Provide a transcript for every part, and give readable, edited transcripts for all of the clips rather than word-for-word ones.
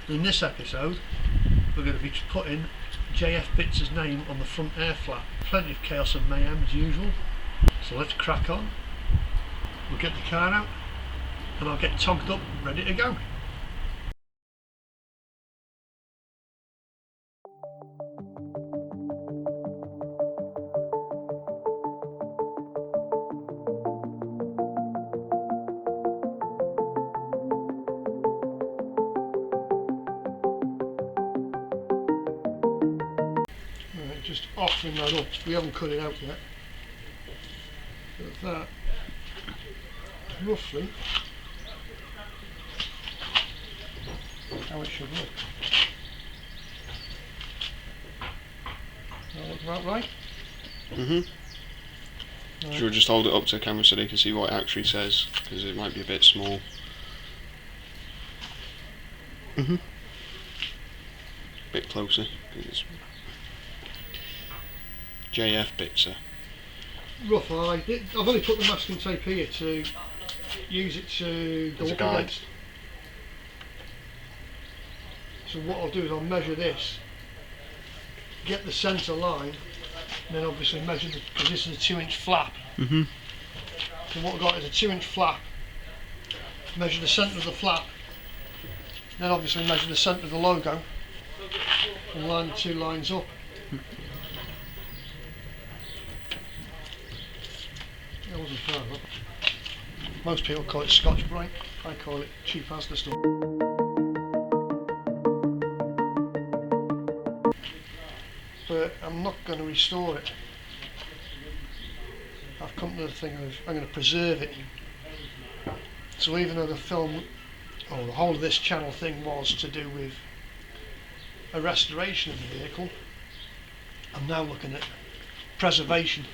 In this episode we're going to be putting J F Bitza's name on the front air flap. Plenty of chaos and mayhem as usual, so let's crack on. We'll get the car out and I'll get togged up, ready to go. Just offering that up, we haven't cut it out yet, but that roughly how it should look. That look about right? Should we just hold it up to the camera so they can see what it actually says, because it might be a bit small. Bit closer, because it's J F Bitza. Rough eye. I've only put the masking tape here to use it to go up against. So what I'll do is I'll measure this, get the centre line, and then obviously measure the, because this is a 2-inch flap. So what I've got is a 2-inch flap, measure the centre of the flap, then obviously measure the centre of the logo, and line the two lines up. That wasn't far enough. Most people call it Scotch Brite, I call it cheap Asda stuff. But I'm not going to restore it. I've come to the thing of I'm going to preserve it. So even though the film, or the whole of this channel thing was to do with a restoration of the vehicle, I'm now looking at preservation.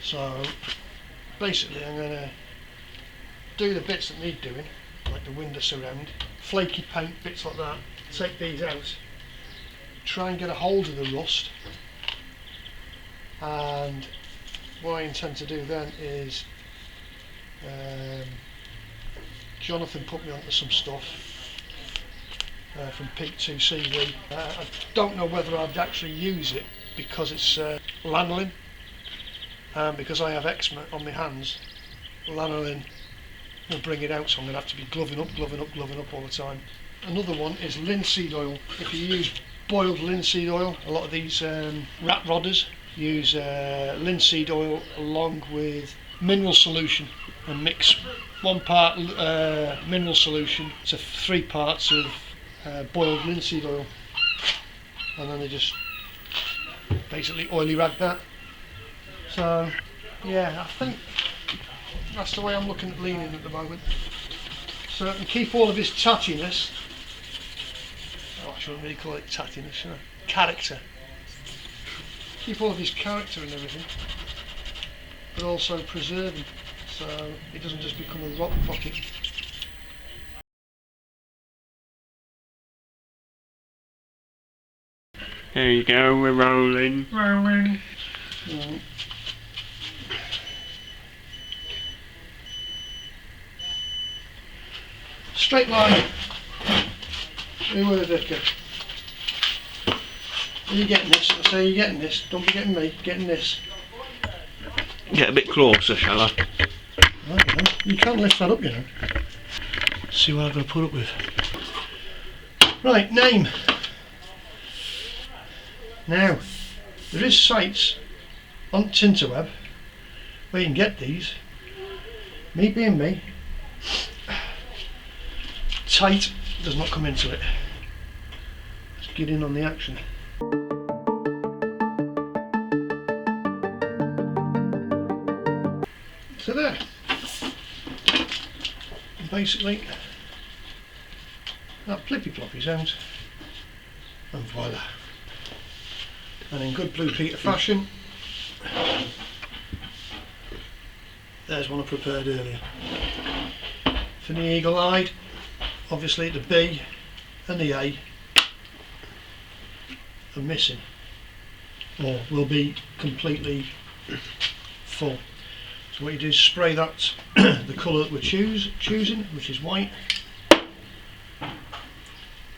So basically I'm going to do the bits that need doing, like the window surround, flaky paint, bits like that, take these out, try and get a hold of the rust, and what I intend to do then is Jonathan put me onto some stuff from Peak 2 CV. I don't know whether I'd actually use it because it's lanolin. Because I have eczema on my hands, lanolin will bring it out, so I'm going to have to be gloving up all the time. Another one is linseed oil. If you use boiled linseed oil, a lot of these rat rodders use linseed oil along with mineral solution and mix 1 part mineral solution to 3 parts of boiled linseed oil, and then they just basically oily rag that. So, yeah, I think that's the way I'm looking at leaning at the moment. So I can keep all of his tattiness, I shouldn't really call it tattiness, should I? Character. Keep all of his character and everything, but also preserve him, so it doesn't just become a rock pocket. There you go, we're rolling. Rolling. Straight line. Who were Vicar? Are you getting this? I say you're getting this. Don't be getting me. Getting this. Get a bit closer, shall I? Right, you know. You can't lift that up, you know. See what I'm going to put up with. Right, name. Now, there is sites on Tinterweb where you can get these. Me being me, tight does not come into it. Let's get in on the action. So there. Basically, that plippy ploppy sounds, and voila. And in good Blue Peter fashion, there's one I prepared earlier. For the eagle-eyed, obviously the B and the A are missing, or will be completely full. So what you do is spray that, the colour that we're choosing, which is white,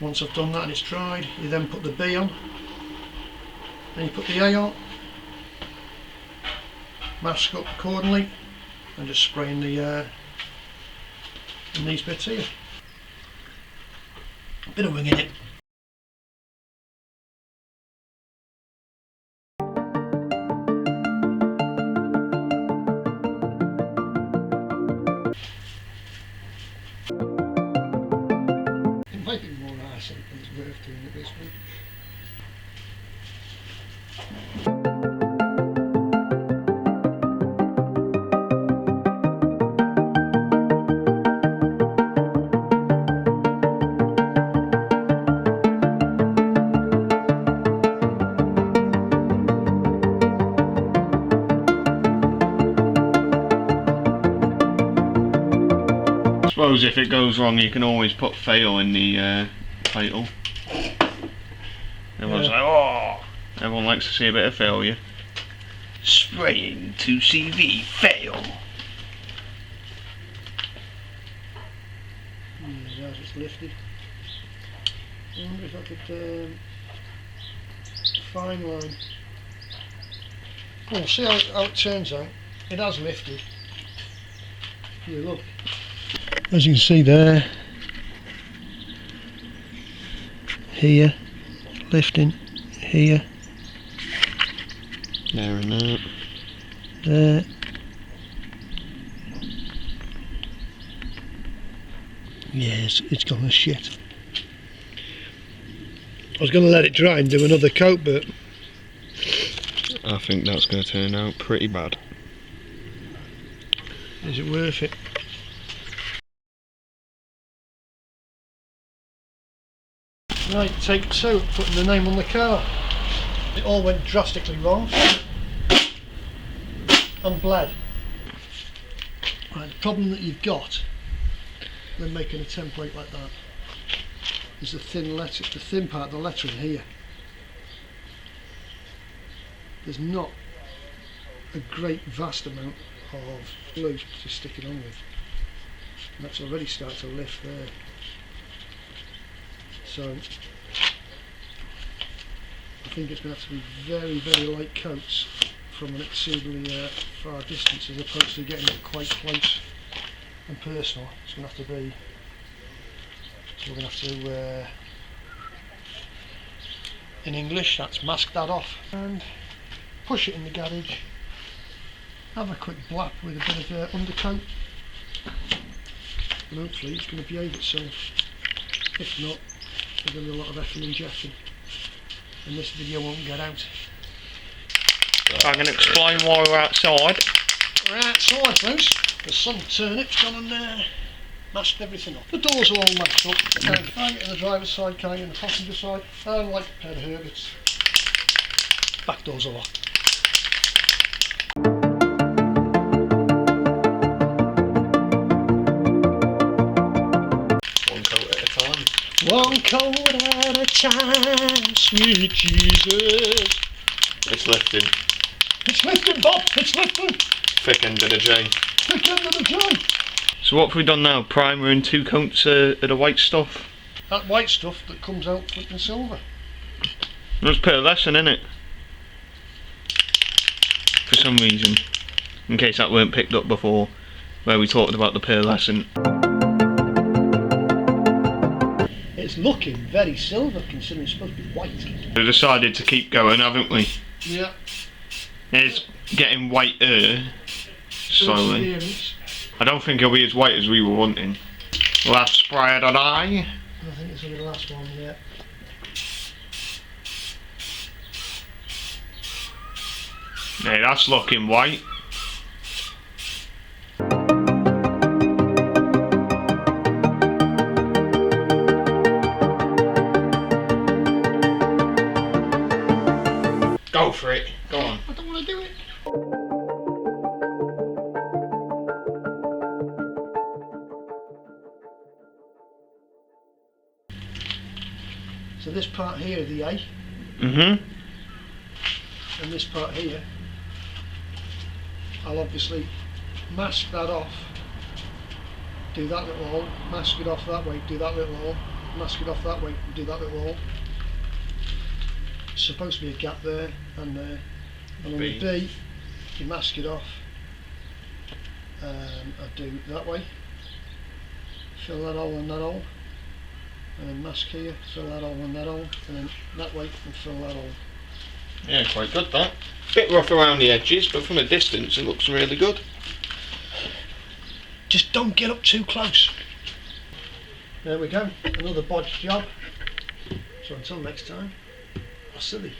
Once I've done that and it's dried, you then put the B on, then you put the A on, mask up accordingly, and just spray in these bits here. Bit of wing in it. It might be more nice, I think it's worth doing it this way. I suppose if it goes wrong, you can always put fail in the title. Everyone's like, oh! Everyone likes to see a bit of failure. Spraying to CV fail. Yeah, that's just lifted. I wonder if I could fine line. Well, see how it turns out. It has lifted. Here, look. As you can see there, here, lifting, here, There and there. there. Yes, it's gone to shit. I was going to let it dry and do another coat, but I think that's going to turn out pretty bad. is it worth it? Right, take two, putting the name on the car. It all went drastically wrong and bled. Right, the problem that you've got when making a template like that is the thin part of the lettering here. There's not a great vast amount of glue to stick it on with. And that's already started to lift there. So I think it's going to have to be very, very light coats from an exceedingly far distance, as opposed to getting it quite close and personal. It's going to have to be, so we're going to have to, in English, that's mask that off and push it in the garage, have a quick blap with a bit of undercoat, and hopefully it's going to behave itself. If not, there's going to be a lot of effing and jeffing, and this video won't get out. I'm going to explain why we're outside. We're outside, folks. The sun turnip's gone and masked everything up. The doors are all masked up. Can't get in the driver's side, can't get in the passenger side. And like a pair of hermits, back doors are locked. One coat at a time. One coat at a time, sweet Jesus. It's lifting. It's lifting, Bob, it's lifting. Thick end of the J. Thick end of the J. So what have we done now? Primer and 2 coats of the white stuff. That white stuff that comes out flipping silver. Let's put a lesson in it. For some reason. In case that weren't picked up before, where we talked about the pearlescent. It's looking very silver considering it's supposed to be white. We decided to keep going, haven't we? Yeah. It's getting whiter slowly. Perseverance. I don't think it'll be as white as we were wanting. Last spray of the eye. I think it's going to be the last one, yeah. Yeah, that's looking white. Go for it. Go on. I don't want to do it. So this part here is the A, Mm-hmm. and this part here, I'll obviously mask that off, do that little hole, mask it off that way, do that little hole, mask it off that way, do that little hole. Supposed to be a gap there and there, and on the B you mask it off. I do that way, fill that hole and that hole, and then mask here, fill that hole and that hole, and then that way and fill that hole. Yeah, quite good that. Bit rough around the edges, but from a distance it looks really good. Just don't get up too close. There we go, another bodged job. So until next time, I'll see you.